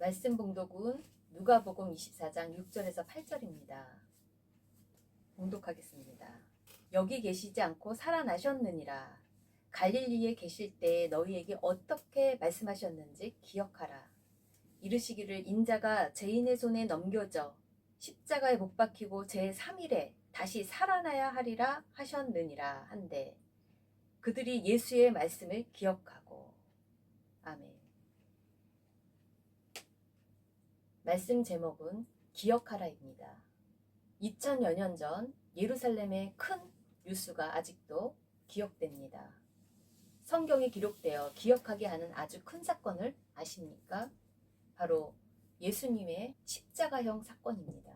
말씀 봉독은 누가복음 24장 6절에서 8절입니다. 봉독하겠습니다. 여기 계시지 않고 살아나셨느니라. 갈릴리에 계실 때 너희에게 어떻게 말씀하셨는지 기억하라. 이르시기를 인자가 죄인의 손에 넘겨져 십자가에 못 박히고 제3일에 다시 살아나야 하리라 하셨느니라 한데 그들이 예수의 말씀을 기억하고. 아멘. 말씀 제목은 기억하라입니다. 2000여 년 전 예루살렘의 큰 뉴스가 아직도 기억됩니다. 성경에 기록되어 기억하게 하는 아주 큰 사건을 아십니까? 바로 예수님의 십자가형 사건입니다.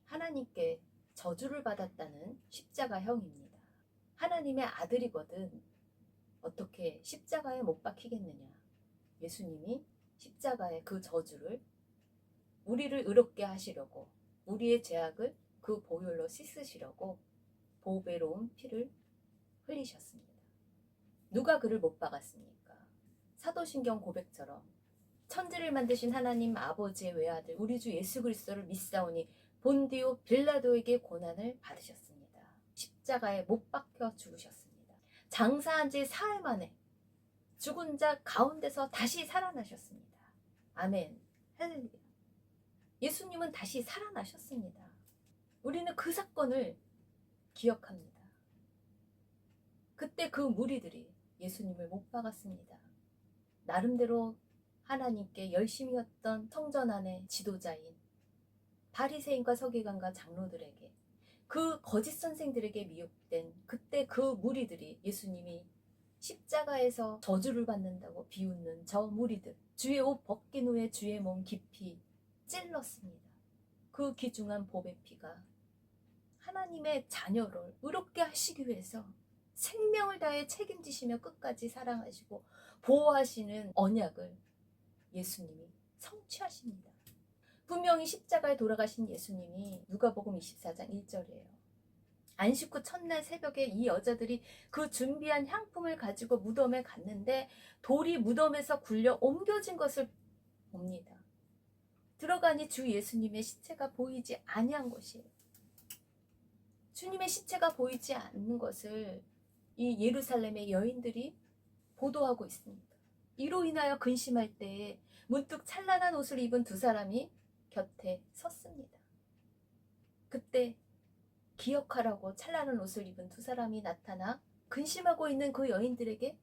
하나님께 저주를 받았다는 십자가형입니다. 하나님의 아들이거든 어떻게 십자가에 못 박히겠느냐. 예수님이 십자가의 그 저주를 우리를 의롭게 하시려고 우리의 죄악을 그 보혈로 씻으시려고 보배로운 피를 흘리셨습니다. 누가 그를 못 박았습니까? 사도신경 고백처럼 천지를 만드신 하나님 아버지의 외아들 우리 주 예수 그리스도를 믿사오니 본디오 빌라도에게 고난을 받으셨습니다. 십자가에 못 박혀 죽으셨습니다. 장사한 지 사흘 만에 죽은 자 가운데서 다시 살아나셨습니다. 아멘. 할렐루야. 예수님은 다시 살아나셨습니다. 우리는 그 사건을 기억합니다. 그때 그 무리들이 예수님을 못 박았습니다. 나름대로 하나님께 열심히 했던 성전 안의 지도자인 바리새인과 서기관과 장로들에게 그 거짓 선생들에게 미혹된 그때 그 무리들이 예수님이 십자가에서 저주를 받는다고 비웃는 저 무리들, 주의 옷 벗긴 후에 주의 몸 깊이 찔렀습니다. 그 귀중한 보배 피가 하나님의 자녀를 의롭게 하시기 위해서 생명을 다해 책임지시며 끝까지 사랑하시고 보호하시는 언약을 예수님이 성취하십니다. 분명히 십자가에 돌아가신 예수님이 누가복음 24장 1절이에요. 안식 후 첫날 새벽에 이 여자들이 그 준비한 향품을 가지고 무덤에 갔는데 돌이 무덤에서 굴려 옮겨진 것을 봅니다. 들어가니 주 예수님의 시체가 보이지 아니한 것이에요. 주님의 시체가 보이지 않는 것을 이 예루살렘의 여인들이 보도하고 있습니다. 이로 인하여 근심할 때에 문득 찬란한 옷을 입은 두 사람이 곁에 섰습니다. 그때 기억하라고 찬란한 옷을 입은 두 사람이 나타나 근심하고 있는 그 여인들에게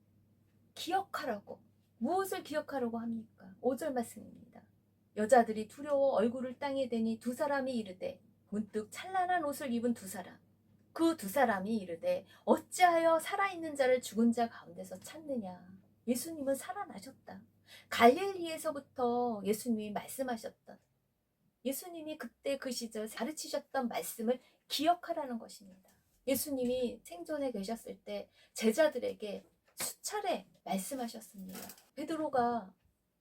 기억하라고, 무엇을 기억하라고 합니까? 5절 말씀입니다. 여자들이 두려워 얼굴을 땅에 대니 두 사람이 이르되, 문득 찬란한 옷을 입은 두 사람, 그 두 사람이 이르되 어찌하여 살아있는 자를 죽은 자 가운데서 찾느냐. 예수님은 살아나셨다. 갈릴리에서부터 예수님이 말씀하셨던, 예수님이 그때 그 시절 가르치셨던 말씀을 기억하라는 것입니다. 예수님이 생존에 계셨을 때 제자들에게 수차례 말씀하셨습니다. 베드로가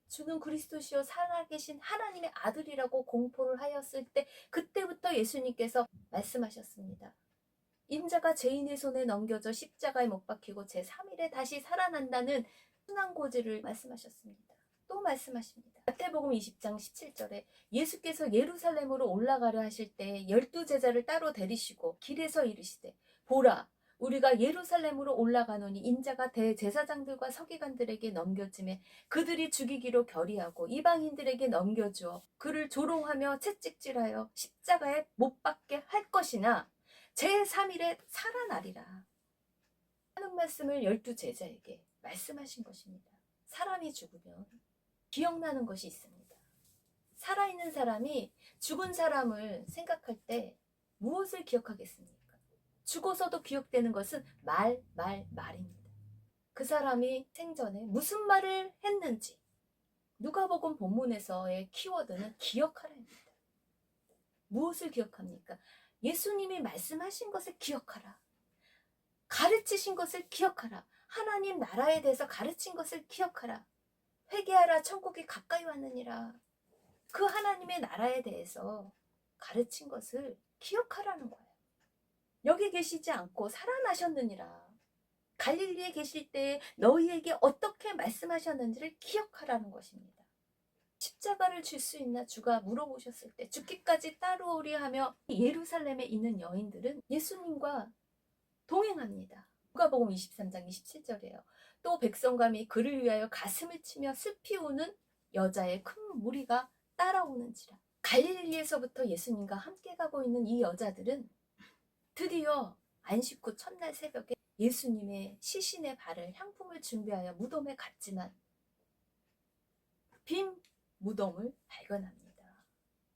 주는 그리스도시요 살아계신 하나님의 아들이라고 공포를 하였을 때 그때부터 예수님께서 말씀하셨습니다. 인자가 죄인의 손에 넘겨져 십자가에 못 박히고 제3일에 다시 살아난다는 순환고지를 말씀하셨습니다. 또 말씀하십니다. 마태복음 20장 17절에 예수께서 예루살렘으로 올라가려 하실 때 12제자를 따로 데리시고 길에서 이르시되 보라 우리가 예루살렘으로 올라가노니 인자가 대제사장들과 서기관들에게 넘겨짐에 그들이 죽이기로 결의하고 이방인들에게 넘겨주어 그를 조롱하며 채찍질하여 십자가에 못 박게 할 것이나 제3일에 살아나리라 하는 말씀을 12제자에게 말씀하신 것입니다. 사람이 죽으면 기억나는 것이 있습니다. 살아있는 사람이 죽은 사람을 생각할 때 무엇을 기억하겠습니까? 죽어서도 기억되는 것은 말입니다. 그 사람이 생전에 무슨 말을 했는지 누가복음 본문에서의 키워드는 기억하라입니다. 무엇을 기억합니까? 예수님이 말씀하신 것을 기억하라. 가르치신 것을 기억하라. 하나님 나라에 대해서 가르친 것을 기억하라. 회개하라 천국이 가까이 왔느니라. 그 하나님의 나라에 대해서 가르친 것을 기억하라는 거예요. 여기 계시지 않고 살아나셨느니라. 갈릴리에 계실 때 너희에게 어떻게 말씀하셨는지를 기억하라는 것입니다. 십자가를 질 수 있나 주가 물어보셨을 때 죽기까지 따르오리 하며 예루살렘에 있는 여인들은 예수님과 동행합니다. 누가복음 23장 27절이에요. 또 백성감이 그를 위하여 가슴을 치며 슬피 우는 여자의 큰 무리가 따라오는지라. 갈릴리에서부터 예수님과 함께 가고 있는 이 여자들은 드디어 안식 후 첫날 새벽에 예수님의 시신의 발을 향품을 준비하여 무덤에 갔지만 빈 무덤을 발견합니다.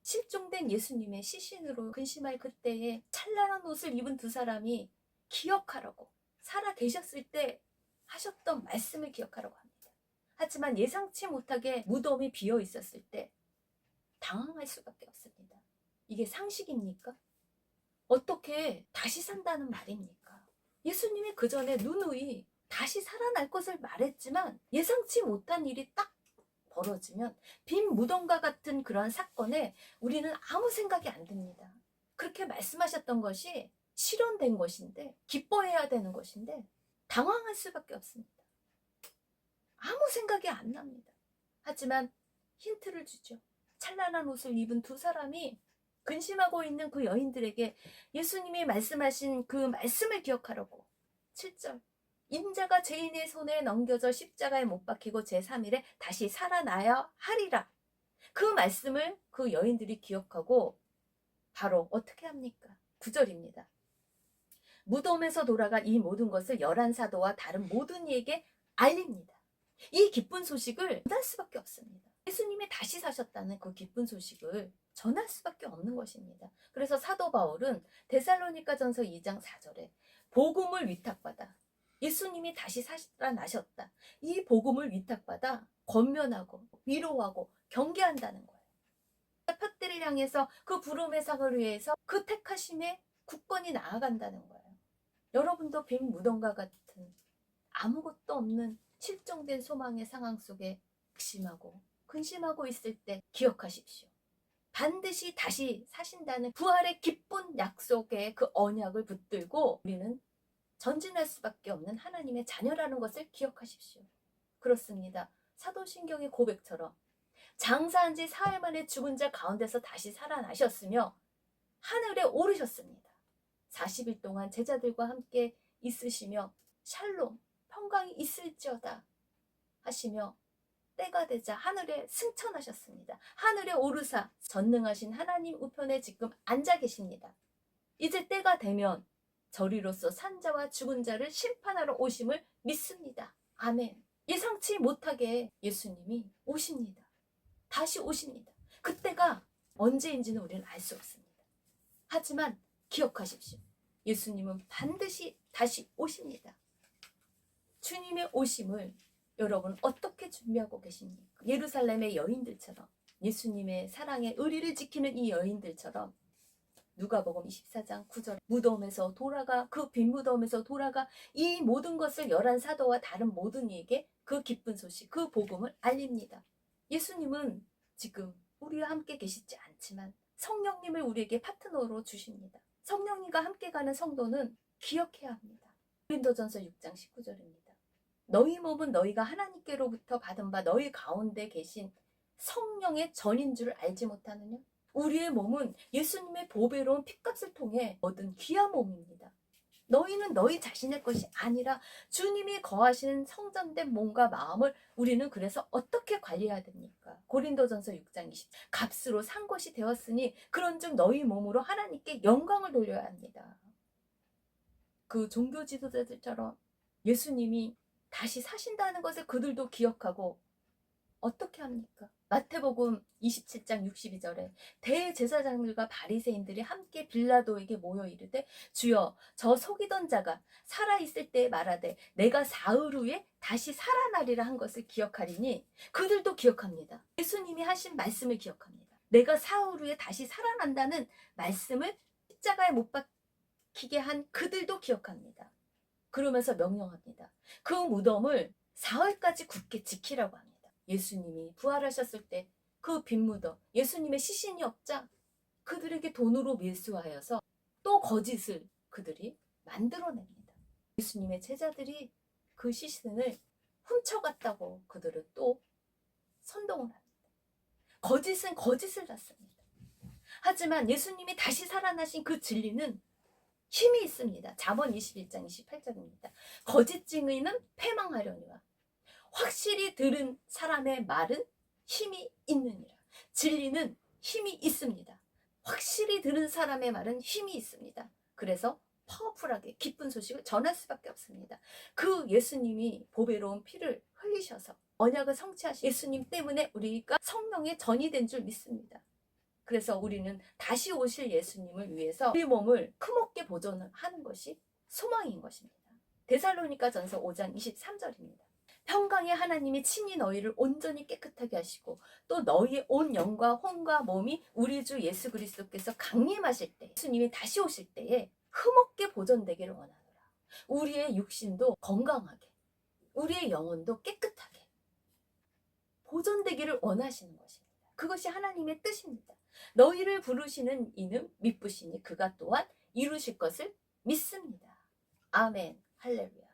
실종된 예수님의 시신으로 근심할 그때에 찬란한 옷을 입은 두 사람이 기억하라고 살아 계셨을 때 하셨던 말씀을 기억하라고 합니다. 하지만 예상치 못하게 무덤이 비어 있었을 때 당황할 수밖에 없습니다. 이게 상식입니까? 어떻게 다시 산다는 말입니까? 예수님이 그 전에 누누이 다시 살아날 것을 말했지만 예상치 못한 일이 딱 벌어지면 빈 무덤과 같은 그런 사건에 우리는 아무 생각이 안 듭니다. 그렇게 말씀하셨던 것이 실현된 것인데, 기뻐해야 되는 것인데 당황할 수밖에 없습니다. 아무 생각이 안 납니다. 하지만 힌트를 주죠. 찬란한 옷을 입은 두 사람이 근심하고 있는 그 여인들에게 예수님이 말씀하신 그 말씀을 기억하라고. 7절. 인자가 죄인의 손에 넘겨져 십자가에 못 박히고 제3일에 다시 살아나야 하리라. 그 말씀을 그 여인들이 기억하고 바로 어떻게 합니까? 9절입니다. 무덤에서 돌아가 이 모든 것을 열한 사도와 다른 모든 이에게 알립니다. 이 기쁜 소식을 전할 수밖에 없습니다. 예수님이 다시 사셨다는 그 기쁜 소식을 전할 수밖에 없는 것입니다. 그래서 사도 바울은 데살로니가전서 2장 4절에 복음을 위탁받아 예수님이 다시 살아나셨다. 이 복음을 위탁받아 권면하고 위로하고 경계한다는 거예요. 팥들을 향해서 그 부름의 상을 위해서 그 택하심에 굳건히 나아간다는 거예요. 여러분도 빈 무덤과 같은 아무것도 없는 실종된 소망의 상황 속에 낙심하고 근심하고 있을 때 기억하십시오. 반드시 다시 사신다는 부활의 기쁜 약속의 그 언약을 붙들고 우리는 전진할 수밖에 없는 하나님의 자녀라는 것을 기억하십시오. 그렇습니다. 사도신경의 고백처럼 장사한 지 사흘 만에 죽은 자 가운데서 다시 살아나셨으며 하늘에 오르셨습니다. 40일 동안 제자들과 함께 있으시며 샬롬 평강이 있을지어다 하시며 때가 되자 하늘에 승천하셨습니다. 하늘에 오르사 전능하신 하나님 우편에 지금 앉아 계십니다. 이제 때가 되면 저리로서 산자와 죽은 자를 심판하러 오심을 믿습니다. 아멘. 예상치 못하게 예수님이 오십니다. 다시 오십니다. 그때가 언제인지는 우리는 알 수 없습니다. 하지만 기억하십시오. 예수님은 반드시 다시 오십니다. 주님의 오심을 여러분 어떻게 준비하고 계십니까? 예루살렘의 여인들처럼 예수님의 사랑의 의리를 지키는 이 여인들처럼 누가복음 24장 9절 무덤에서 돌아가 그 빈 무덤에서 돌아가 이 모든 것을 열한 사도와 다른 모든 이에게 그 기쁜 소식 그 복음을 알립니다. 예수님은 지금 우리와 함께 계시지 않지만 성령님을 우리에게 파트너로 주십니다. 성령님과 함께 가는 성도는 기억해야 합니다. 고린도전서 6장 19절입니다. 너희 몸은 너희가 하나님께로부터 받은 바 너희 가운데 계신 성령의 전인 줄 알지 못하느냐? 우리의 몸은 예수님의 보배로운 핏값을 통해 얻은 귀한 몸입니다. 너희는 너희 자신의 것이 아니라 주님이 거하시는 성전된 몸과 마음을 우리는 그래서 어떻게 관리해야 됩니까? 고린도전서 6장 20 값으로 산 것이 되었으니 그런즉 너희 몸으로 하나님께 영광을 돌려야 합니다. 그 종교 지도자들처럼 예수님이 다시 사신다는 것을 그들도 기억하고 어떻게 합니까? 마태복음 27장 62절에 대제사장들과 바리새인들이 함께 빌라도에게 모여 이르되 주여 저 속이던 자가 살아있을 때 말하되 내가 사흘 후에 다시 살아나리라 한 것을 기억하리니 그들도 기억합니다. 예수님이 하신 말씀을 기억합니다. 내가 사흘 후에 다시 살아난다는 말씀을 십자가에 못 박히게 한 그들도 기억합니다. 그러면서 명령합니다. 그 무덤을 사흘까지 굳게 지키라고 합니다. 예수님이 부활하셨을 때 그 빈 무덤, 예수님의 시신이 없자 그들에게 돈으로 밀수하여서 또 거짓을 그들이 만들어냅니다. 예수님의 제자들이 그 시신을 훔쳐갔다고 그들은 또 선동을 합니다. 거짓은 거짓을 낳습니다. 하지만 예수님이 다시 살아나신 그 진리는 힘이 있습니다. 잠언 21장 28절입니다. 거짓 증인은 패망하려니와 확실히 들은 사람의 말은 힘이 있느니라. 진리는 힘이 있습니다. 확실히 들은 사람의 말은 힘이 있습니다. 그래서 파워풀하게 기쁜 소식을 전할 수밖에 없습니다. 그 예수님이 보배로운 피를 흘리셔서 언약을 성취하신 예수님 때문에 우리가 성령의 전이 된 줄 믿습니다. 그래서 우리는 다시 오실 예수님을 위해서 우리 몸을 크먹게 보존하는 것이 소망인 것입니다. 데살로니가전서 5장 23절입니다. 평강의 하나님이 친히 너희를 온전히 깨끗하게 하시고 또 너희의 온 영과 혼과 몸이 우리 주 예수 그리스도께서 강림하실 때, 예수님이 다시 오실 때에 흠없게 보존되기를 원하노라. 우리의 육신도 건강하게, 우리의 영혼도 깨끗하게 보존되기를 원하시는 것입니다. 그것이 하나님의 뜻입니다. 너희를 부르시는 이는 미쁘시니 그가 또한 이루실 것을 믿습니다. 아멘. 할렐루야.